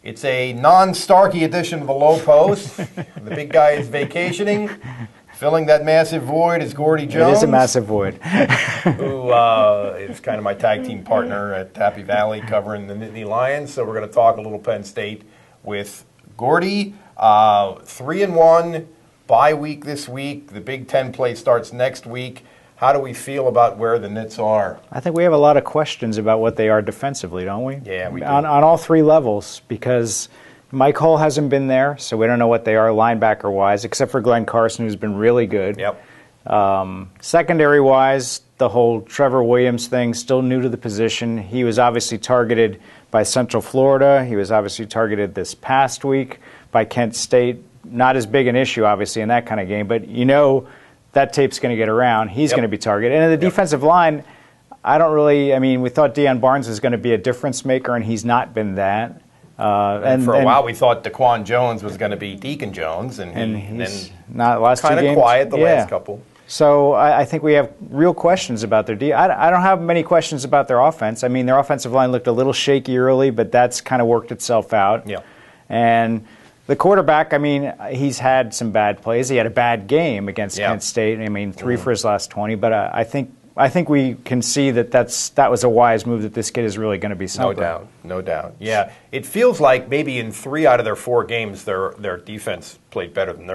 It's a non-Starkey edition of the Low Post. The big guy is vacationing. Filling that massive void is Gordy Jones. It is a massive void. Who is kind of my tag team partner at Happy Valley covering the Nittany Lions. So we're going to talk a little Penn State with Gordy. 3-1, bye week this week. The Big Ten play starts next week. How do we feel about where the Nits are? I think we have a lot of questions about what they are defensively, don't we? Yeah, we do. On all three levels, because Mike Hull hasn't been there, so we don't know what they are linebacker-wise, except for Glenn Carson, who's been really good. Yep. Secondary-wise, the whole Trevor Williams thing, still new to the position. He was obviously targeted by Central Florida. He was obviously targeted this past week by Kent State. Not as big an issue, obviously, in that kind of game, but you know that tape's going to get around. He's going to be targeted. And in the defensive line, we thought Deion Barnes was going to be a difference maker, and he's not been that. And for a while, we thought Daquan Jones was going to be Deacon Jones, and he's not last kind of quiet the last couple. So I think we have real questions about their D. I don't have many questions about their offense. I mean, their offensive line looked a little shaky early, but that's kind of worked itself out. Yeah. And the quarterback, he's had some bad plays. He had a bad game against Kent State. 3 for his last 20. But I think we can see that was a wise move, that this kid is really going to be something. No doubt. Yeah, it feels like maybe in 3 out of their 4 games, their defense played better than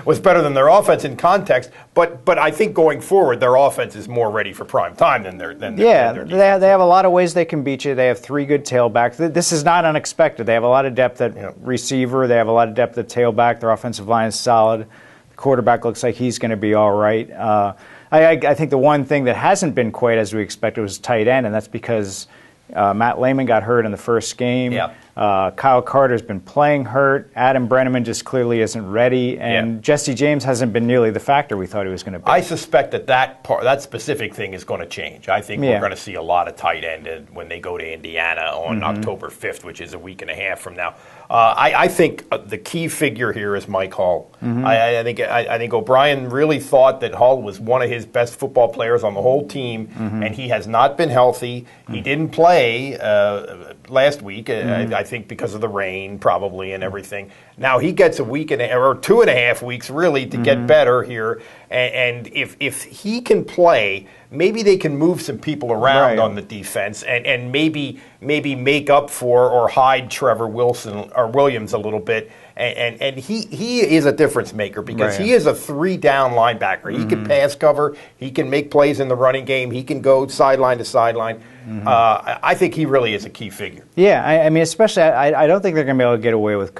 was better than their offense in context. But I think going forward, their offense is more ready for prime time than their defense. They have a lot of ways they can beat you. They have 3 good tailbacks. This is not unexpected. They have a lot of depth at receiver. They have a lot of depth at tailback. Their offensive line is solid. The quarterback looks like he's going to be all right. I think the one thing that hasn't been quite as we expected was tight end, and that's because Matt Lehman got hurt in the first game. Yeah. Kyle Carter's been playing hurt. Adam Brenneman just clearly isn't ready, and Jesse James hasn't been nearly the factor we thought he was going to be. I suspect that specific thing is going to change. I think we're going to see a lot of tight end when they go to Indiana on October 5th, which is a week and a half from now. I think the key figure here is Mike Hull. I think O'Brien really thought that Hull was one of his best football players on the whole team, and he has not been healthy. He didn't play last week, I think because of the rain probably and everything. Now he gets a week or 2.5 weeks really to get better here, and if he can play, maybe they can move some people around on the defense and maybe make up for or hide Trevor Williams a little bit. And he is a difference maker because he is a 3-down linebacker. He can pass cover. He can make plays in the running game. He can go sideline to sideline. I think he really is a key figure. Yeah, especially I don't think they're going to be able to get away with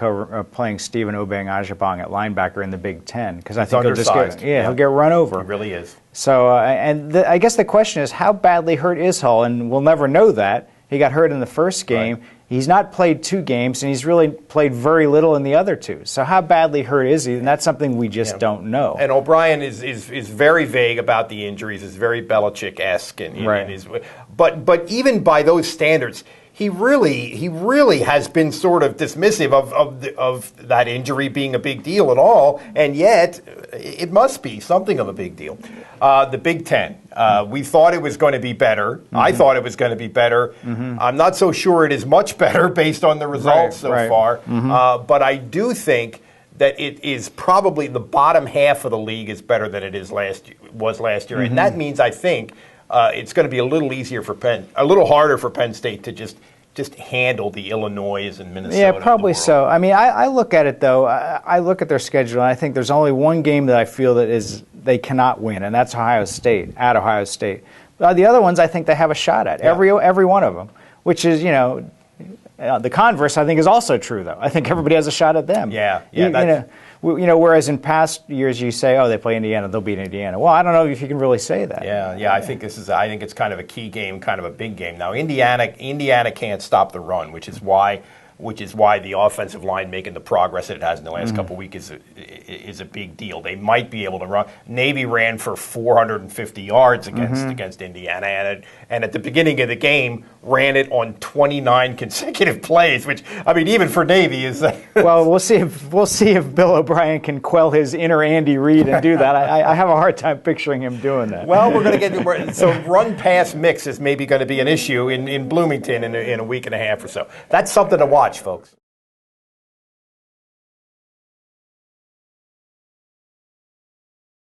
playing Stephen Obeng-Ajabong at linebacker in the Big Ten because I think he'll get run over. He really is. So I guess the question is, how badly hurt is Hull? And we'll never know that. He got hurt in the first game. Right. He's not played 2 games, and he's really played very little in the other 2. So how badly hurt is he? And that's something we just don't know. And O'Brien is very vague about the injuries. Is very Belichick-esque, but even by those standards, he really has been sort of dismissive of that injury being a big deal at all, and yet it must be something of a big deal. The Big Ten, we thought it was going to be better. I thought it was going to be better. I'm not so sure it is much better based on the results so far, but I do think that it is probably the bottom half of the league is better than it was last year, and that means I think it's going to be a little harder for Penn State to just handle the Illinois and Minnesota. Yeah, probably so. I look at it though. I look at their schedule, and I think there's only one game that I feel that they cannot win, and that's Ohio State at Ohio State. The other ones I think they have a shot at every one of them, which is the converse I think is also true though. I think everybody has a shot at them. Whereas in past years you say, they play Indiana, they'll beat Indiana. Well, I don't know if you can really say that. Yeah. I think it's kind of a key game, kind of a big game. Now Indiana can't stop the run, which is why the offensive line making the progress that it has in the last couple of weeks is a big deal. They might be able to run. Navy ran for 450 yards against Indiana, and at the beginning of the game ran it on 29 consecutive plays, which even for Navy is. Well, we'll see if Bill O'Brien can quell his inner Andy Reid and do that. I have a hard time picturing him doing that. Well, we're going to get so run pass mix is maybe going to be an issue in Bloomington in a week and a half or so. That's something to watch, folks.